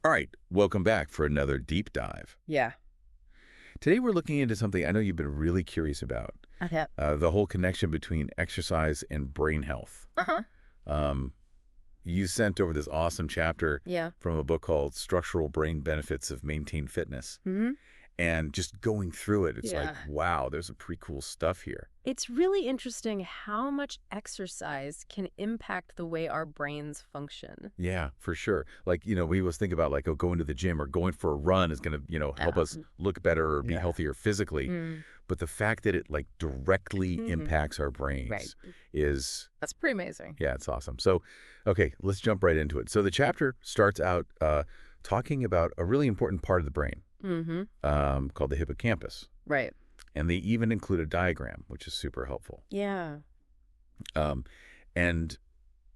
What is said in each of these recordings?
All right, welcome back for another deep dive. Yeah. Today we're looking into something I know you've been really curious about, Okay. the whole connection between exercise and brain health. Uh-huh. You sent over this awesome chapter Yeah. from a book called Structural Brain Benefits of Maintained Fitness. Mm-hmm. And just going through it, it's like, Yeah. wow, there's some pretty cool stuff here. It's really interesting how much exercise can impact the way our brains function. Yeah, for sure. Like, we always think about like, going to the gym or going for a run is going to, help us look better or be Yeah. healthier physically. Mm. But the fact that it like directly impacts our brains Right. is, That's pretty amazing. yeah, it's awesome. So, okay, let's jump right into it. So the chapter starts out talking about a really important part of the brain called the hippocampus. Right. And they even include a diagram, which is super helpful. Yeah. And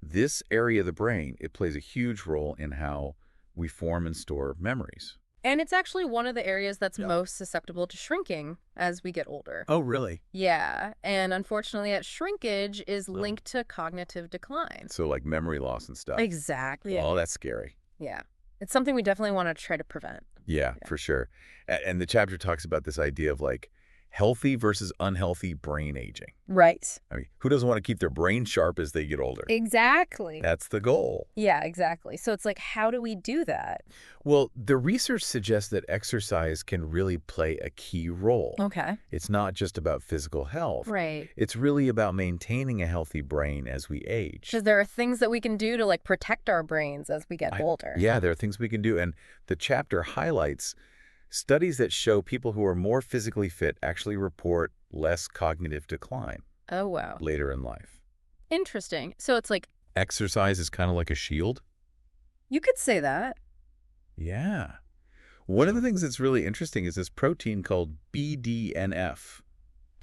this area of the brain, it plays a huge role in how we form and store memories. And it's actually one of the areas that's Yeah. most susceptible to shrinking as we get older. Oh, really? Yeah. And unfortunately, that shrinkage is linked to cognitive decline. So like memory loss and stuff. Exactly. Oh, that's scary. Yeah. It's something we definitely want to try to prevent. Yeah, for sure. And the chapter talks about this idea of like healthy versus unhealthy brain aging. Right. I mean, who doesn't want to keep their brain sharp as they get older? Exactly. That's the goal. Yeah, exactly. So it's like, how do we do that? Well, the research suggests that exercise can really play a key role. Okay. It's not just about physical health. Right. It's really about maintaining a healthy brain as we age. Because there are things that we can do to like protect our brains as we get older. Yeah, there are things we can do. And the chapter highlights studies that show people who are more physically fit actually report less cognitive decline Oh, wow. later in life. Interesting. So it's like, Exercise is kind of like a shield. you could say that. Yeah. One of the things that's really interesting is this protein called BDNF.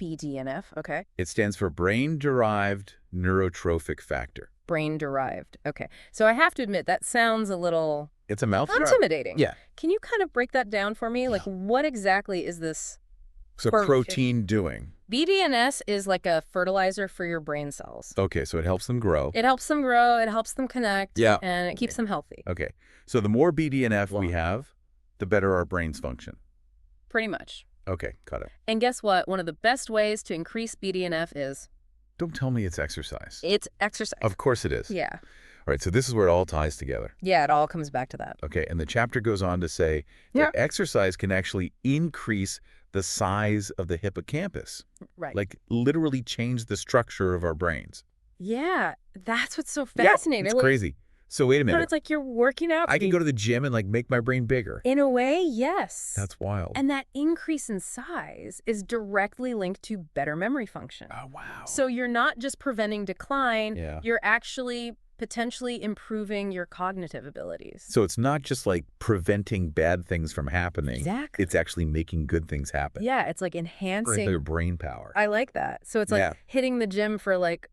BDNF. Okay. It stands for brain-derived neurotrophic factor. Brain derived. Okay. So I have to admit, that sounds a little It's a mouthful. intimidating. Yeah. Can you kind of break that down for me? Like, what exactly is this? So For- protein doing. BDNS is like a fertilizer for your brain cells. Okay, so it helps them grow. It helps them grow, it helps them connect, Yeah. and it keeps them healthy. Okay, so the more BDNF we have, the better our brains function. Pretty much. Okay, got it. And guess what? One of the best ways to increase BDNF is Don't tell me it's exercise. it's exercise. Of course it is. Yeah. All right, so this is where it all ties together. Yeah, it all comes back to that. Okay, and the chapter goes on to say that exercise can actually increase the size of the hippocampus, Right. like literally change the structure of our brains. Yeah, that's what's so fascinating. It's Like, crazy. So wait a But minute. it's like you're working out. I can go to the gym and like make my brain bigger. In a way, yes. That's wild. And that increase in size is directly linked to better memory function. Oh, wow. So you're not just preventing decline, Yeah. you're actually potentially improving your cognitive abilities. So it's not just like preventing bad things from happening. Exactly. It's actually making good things happen. Yeah, it's like For enhancing. their brain power. I like that. So it's like Yeah. hitting the gym for like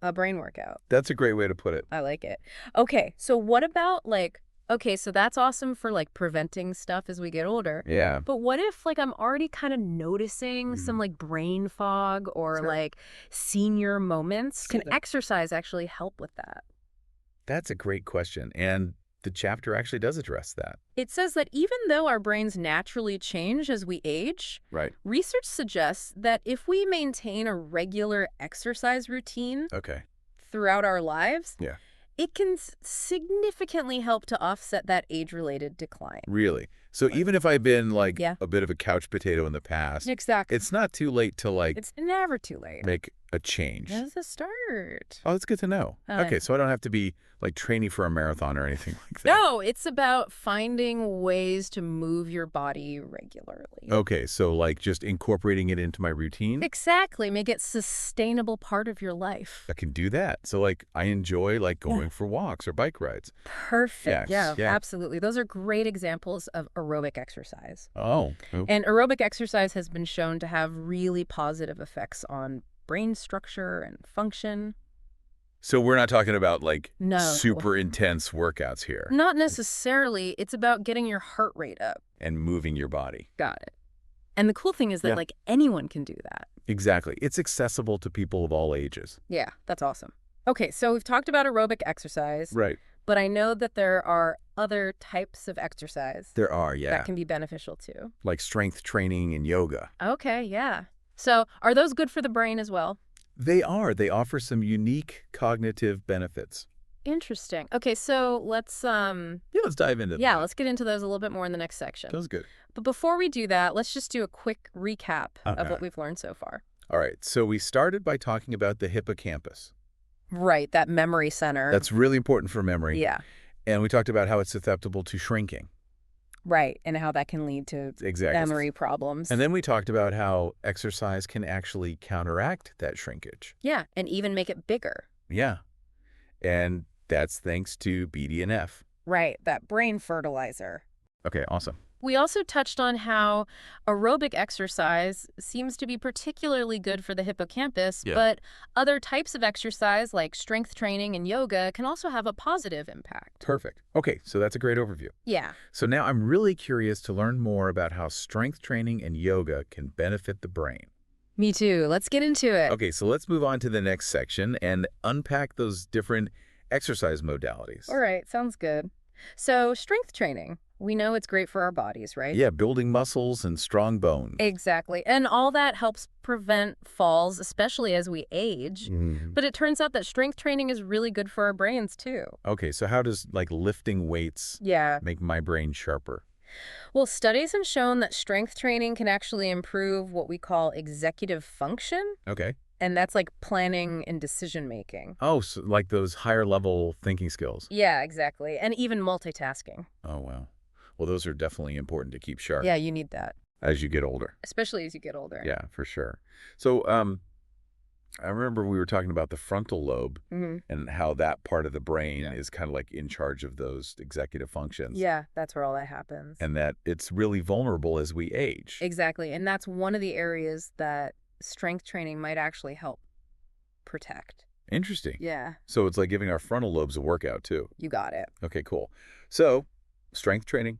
a brain workout. That's a great way to put it. I like it. Okay, so what about like, okay, so that's awesome for like preventing stuff as we get older. Yeah. But what if like I'm already kind of noticing some like brain fog or Sure. like senior moments? Can Sure. exercise actually help with that? That's a great question. And the chapter actually does address that. It says that even though our brains naturally change as we age, Right. research suggests that if we maintain a regular exercise routine Okay. throughout our lives, Yeah. it can significantly help to offset that age-related decline. Really. So even if I've been like Yeah. a bit of a couch potato in the past, Exactly. it's not too late to like It's never too late. make a change. That's a start. Oh, that's good to know. Oh, Okay, yeah. so I don't have to be like training for a marathon or anything like that. No, it's about finding ways to move your body regularly. Okay, so like just incorporating it into my routine. Exactly. Make it sustainable part of your life. I can do that. So like I enjoy like going for walks or bike rides. Perfect. Yes, yeah. Absolutely. Those are great examples of aerobic exercise. Oh. And aerobic exercise has been shown to have really positive effects on brain structure and function. So we're not talking about like No. super intense workouts here Not necessarily. It's about getting your heart rate up. and moving your body. Got it. And the cool thing is that Yeah. like anyone can do that. Exactly. It's accessible to people of all ages. Yeah, that's awesome. Okay, so we've talked about aerobic exercise, Right. but I know that there are other types of exercise There are, yeah. that can be beneficial too. Like strength training and yoga. Okay, yeah. So are those good for the brain as well? They are. They offer some unique cognitive benefits. Interesting. Okay, so let's Let's dive into that. let's get into those a little bit more in the next section. Sounds good. But before we do that, let's just do a quick recap of Okay. what we've learned so far. All right, so we started by talking about the hippocampus. Right, that memory center. That's really important for memory. Yeah, And we talked about how it's susceptible to shrinking. right, and how that can lead to Exactly. memory problems. And then we talked about how exercise can actually counteract that shrinkage. Yeah, and even make it bigger. Yeah. And that's thanks to BDNF. Right, that brain fertilizer. Okay, awesome. We also touched on how aerobic exercise seems to be particularly good for the hippocampus, Yeah. but other types of exercise like strength training and yoga can also have a positive impact. Perfect. Okay, so that's a great overview. Yeah. So now I'm really curious to learn more about how strength training and yoga can benefit the brain. Me too. Let's get into it. Okay, so let's move on to the next section and unpack those different exercise modalities. All right, sounds good. So strength training, we know it's great for our bodies, right? Yeah, building muscles and strong bones. Exactly. And all that helps prevent falls, especially as we age. Mhm. But it turns out that strength training is really good for our brains too. Okay, so how does like lifting weights Yeah. make my brain sharper? Well, studies have shown that strength training can actually improve what we call executive function, Okay. and that's like planning and decision making. Oh, so like those higher level thinking skills. Yeah, exactly. And even multitasking. Oh, wow. Well, those are definitely important to keep sharp Yeah, you need that, as you get older. especially as you get older. Yeah, for sure. So, I remember we were talking about the frontal lobe Hmm. and how that part of the brain is kind of like in charge of those executive functions. Yeah, that's where all that happens. And that it's really vulnerable as we age. Exactly. And that's one of the areas that strength training might actually help protect. Interesting. Yeah, So it's like giving our frontal lobes a workout too. you got it. Okay, cool. So, strength training,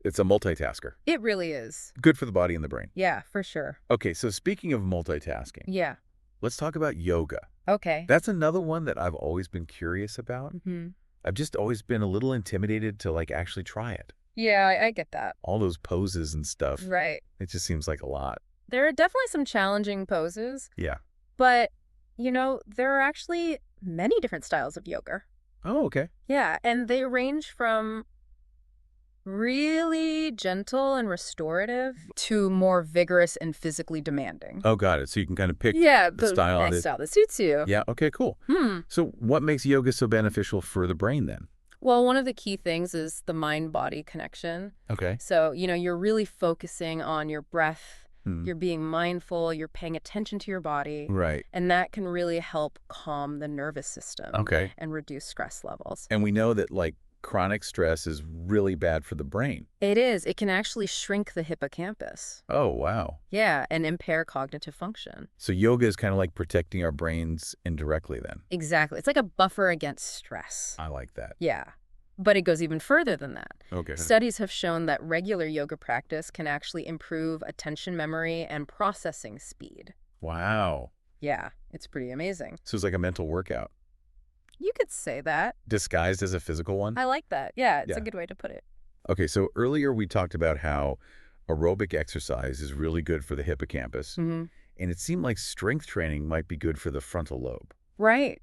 it's a multitasker. It really is. Good for the body and the brain. Yeah, for sure. Okay, so speaking of multitasking, Yeah. let's talk about yoga. Okay. That's another one that I've always been curious about. Hmm. I've just always been a little intimidated to like actually try it. Yeah, I get that. All those poses and stuff. Right. It just seems like a lot. There are definitely some challenging poses, Yeah. but, there are actually many different styles of yoga. Oh, okay. Yeah, and they range from really gentle and restorative to more vigorous and physically demanding. Oh, got it. So you can kind of pick Yeah, the style nice that- style that suits you. Yeah, okay, cool. So what makes yoga so beneficial for the brain then? Well, one of the key things is the mind-body connection. Okay. So, you're really focusing on your breath, Hmm. you're being mindful, you're paying attention to your body, Right. and that can really help calm the nervous system Okay. and reduce stress levels. And we know that like chronic stress is really bad for the brain. It is. It can actually shrink the hippocampus. Oh, wow. Yeah, and impair cognitive function. So yoga is kind of like protecting our brains indirectly then. Exactly. It's like a buffer against stress. I like that. Yeah. But it goes even further than that. Okay. Studies have shown that regular yoga practice can actually improve attention memory and processing speed. Wow. Yeah, it's pretty amazing. So it's like a mental workout You could say that. disguised as a physical one? I like that. Yeah, it's a Yeah. good way to put it. Okay, so earlier we talked about how aerobic exercise is really good for the hippocampus, Hmm. and it seemed like strength training might be good for the frontal lobe. Right.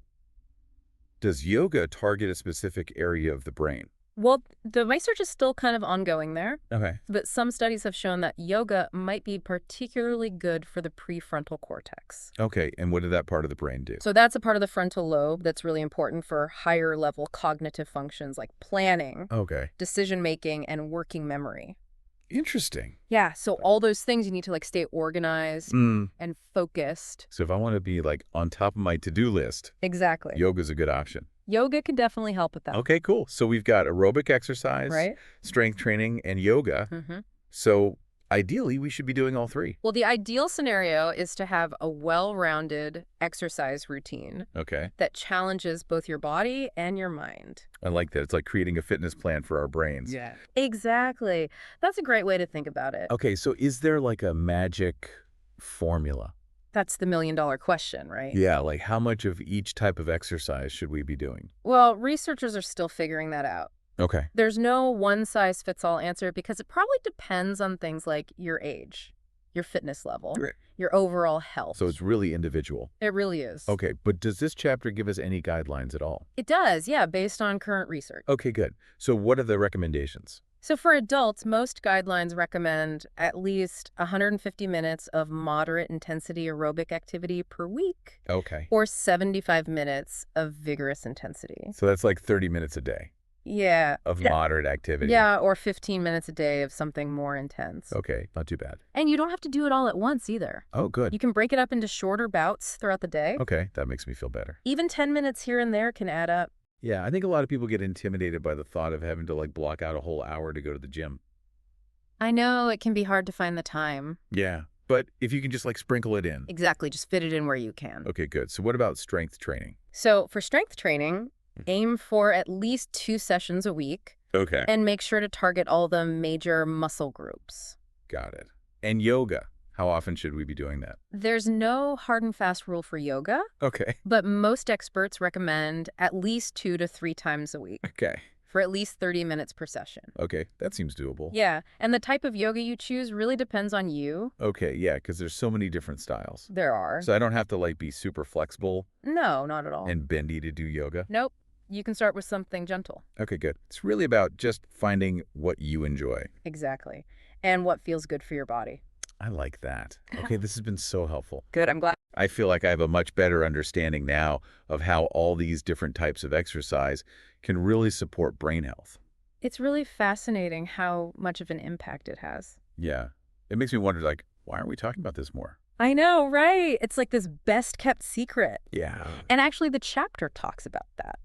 Does yoga target a specific area of the brain? Well, the research is still kind of ongoing there, Okay. but some studies have shown that yoga might be particularly good for the prefrontal cortex. Okay, and what did that part of the brain do? So that's a part of the frontal lobe that's really important for higher level cognitive functions like planning, Okay. decision making, and working memory. Interesting. Yeah, so all those things you need to like stay organized and focused. So if I want to be like on top of my to-do list, Exactly. yoga's a good option. Yoga can definitely help with that. Okay, cool. So we've got aerobic exercise, Right? strength training, and yoga. Hmm. So ideally, we should be doing all three. Well, the ideal scenario is to have a well-rounded exercise routine Okay. that challenges both your body and your mind. I like that. It's like creating a fitness plan for our brains. Yeah. Exactly. That's a great way to think about it. Okay, so is there like a magic formula? That's the million-dollar question, right? Yeah, like how much of each type of exercise should we be doing? Well, researchers are still figuring that out. Okay. There's no one-size-fits-all answer because it probably depends on things like your age, your fitness level, Right. your overall health. So it's really individual. It really is. Okay, but does this chapter give us any guidelines at all? It does, yeah, based on current research. Okay, good. So what are the recommendations? So for adults, most guidelines recommend at least 150 minutes of moderate intensity aerobic activity per week. Okay. Or 75 minutes of vigorous intensity. So that's like 30 minutes a day. Yeah. Of moderate activity. Yeah, or 15 minutes a day of something more intense. Okay, not too bad. And you don't have to do it all at once either. Oh, good. You can break it up into shorter bouts throughout the day. Okay, that makes me feel better. Even 10 minutes here and there can add up. Yeah, I think a lot of people get intimidated by the thought of having to like block out a whole hour to go to the gym. I know it can be hard to find the time. Yeah, but if you can just like sprinkle it in. Exactly, just fit it in where you can. Okay, good. So what about strength training? So for strength training, aim for at least 2 sessions a week. Okay. And make sure to target all the major muscle groups. Got it. And yoga. How often should we be doing that? There's no hard and fast rule for yoga, Okay. but most experts recommend at least 2 to 3 times a week Okay. for at least 30 minutes per session. Okay, that seems doable. Yeah, and the type of yoga you choose really depends on you. Okay, yeah, because there's so many different styles. There are. So I don't have to like be super flexible No, not at all. and bendy to do yoga? Nope. You can start with something gentle. Okay, good. It's really about just finding what you enjoy. Exactly. And what feels good for your body. I like that. Okay, this has been so helpful. Good, I'm glad. I feel like I have a much better understanding now of how all these different types of exercise can really support brain health. It's really fascinating how much of an impact it has. Yeah. It makes me wonder, like, why aren't we talking about this more? I know, right? It's like this best-kept secret. Yeah. And actually, the chapter talks about that.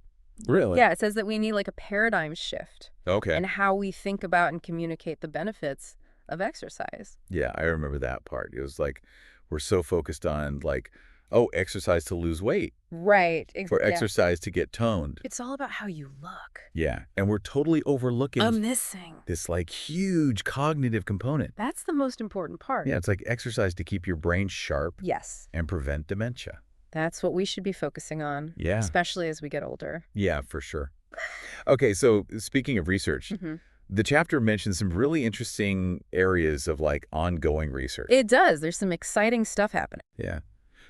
Really? Yeah, it says that we need like a paradigm shift Okay. in how we think about and communicate the benefits of exercise. Yeah, I remember that part. It was like, we're so focused on like, oh, exercise to lose weight. Right. Or exercise to get toned. It's all about how you look. Yeah. And we're totally overlooking Missing. this like huge cognitive component. That's the most important part. Yeah, it's like exercise to keep your brain sharp Yes. and prevent dementia. That's what we should be focusing on. Yeah. Especially as we get older. Yeah, for sure. Okay, so speaking of research, the chapter mentions some really interesting areas of like ongoing research. It does. There's some exciting stuff happening. Yeah.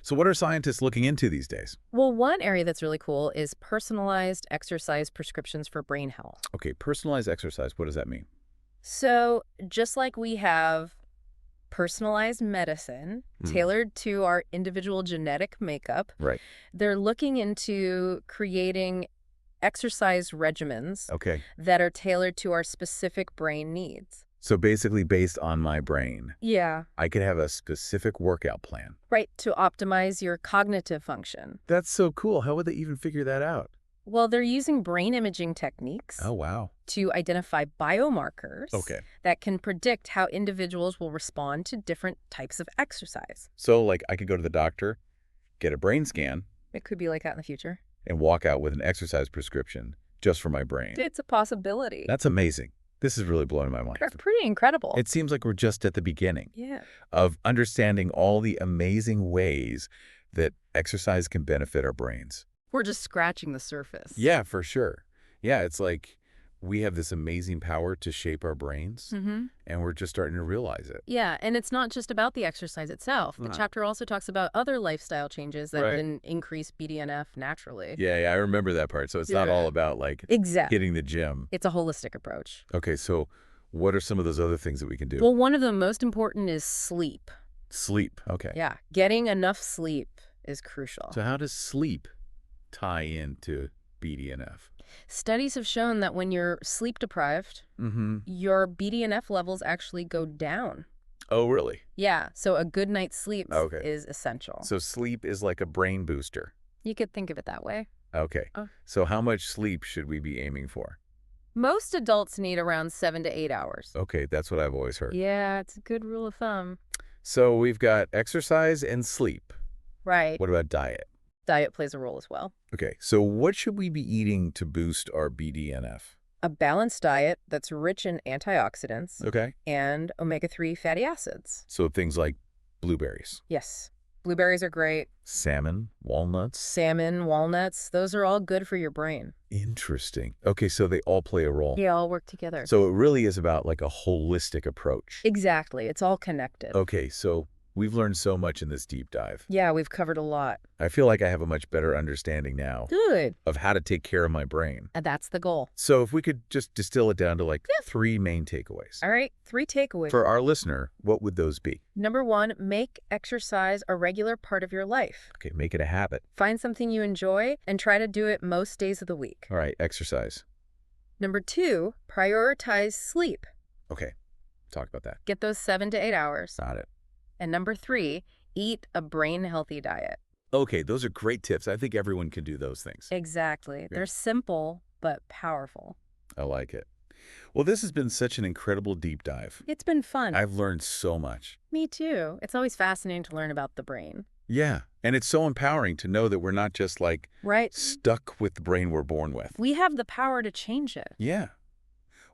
So what are scientists looking into these days? Well, one area that's really cool is personalized exercise prescriptions for brain health. Okay, personalized exercise, what does that mean? So just like we have personalized medicine tailored to our individual genetic makeup, Right. they're looking into creating exercise regimens Okay. that are tailored to our specific brain needs. So basically based on my brain, Yeah. I could have a specific workout plan. Right, to optimize your cognitive function. That's so cool. How would they even figure that out? Well, they're using brain imaging techniques Oh, wow. to identify biomarkers Okay. that can predict how individuals will respond to different types of exercise. So like I could go to the doctor, get a brain scan, It could be like that in the future. and walk out with an exercise prescription just for my brain. It's a possibility. That's amazing. This is really blowing my mind. That's pretty incredible. It seems like we're just at the beginning Yeah. of understanding all the amazing ways that exercise can benefit our brains. We're just scratching the surface. Yeah, for sure. Yeah, it's like we have this amazing power to shape our brains, and we're just starting to realize it. Yeah, and it's not just about the exercise itself. The chapter also talks about other lifestyle changes that can increase BDNF naturally. Yeah, I remember that part. So it's not all about like hitting the gym. It's a holistic approach. Okay, so what are some of those other things that we can do? Well, one of the most important is sleep. Sleep. Okay. Yeah, getting enough sleep is crucial. So how does sleep tie into BDNF? Studies have shown that when you're sleep deprived, your BDNF levels actually go down. Oh, really? Yeah, so a good night's sleep is essential. So sleep is like a brain booster. You could think of it that way. Okay. So how much sleep should we be aiming for? Most adults need around 7 to 8 hours. Okay, that's what I've always heard. Yeah, it's a good rule of thumb. So we've got exercise and sleep. Right. What about diet? Diet plays a role as well. Okay, so what should we be eating to boost our BDNF? A balanced diet that's rich in antioxidants Okay. and omega-3 fatty acids. So things like blueberries. Yes. Blueberries are great. Salmon, walnuts. Salmon, walnuts, those are all good for your brain. Interesting. Okay, so they all play a role. They all work together. So it really is about like a holistic approach. Exactly. It's all connected. Okay, so we've learned so much in this deep dive. Yeah, we've covered a lot. I feel like I have a much better understanding now Good. of how to take care of my brain. And that's the goal. So if we could just distill it down to like 3 main takeaways. All right, 3 takeaways. For our listener, what would those be? Number 1, make exercise a regular part of your life. Okay, make it a habit. Find something you enjoy and try to do it most days of the week. All right, exercise. Number 2, prioritize sleep. Okay, talk about that. Get those 7 to 8 hours. Got it. And number 3, eat a brain-healthy diet. Okay, those are great tips. I think everyone can do those things. Exactly. Great. They're simple but powerful. I like it. Well, this has been such an incredible deep dive. It's been fun. I've learned so much. Me too. It's always fascinating to learn about the brain. Yeah, and it's so empowering to know that we're not just like Right. stuck with the brain we're born with. We have the power to change it. Yeah.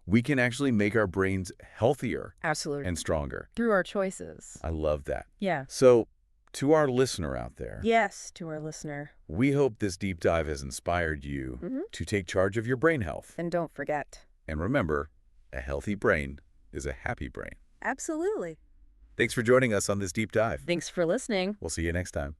We can actually make our brains healthier Absolutely. and stronger. Through our choices. I love that. Yeah. So, to our listener out there, Yes, to our listener. we hope this deep dive has inspired you to take charge of your brain health. And don't forget. And remember, a healthy brain is a happy brain. Absolutely. Thanks for joining us on this deep dive. Thanks for listening. We'll see you next time.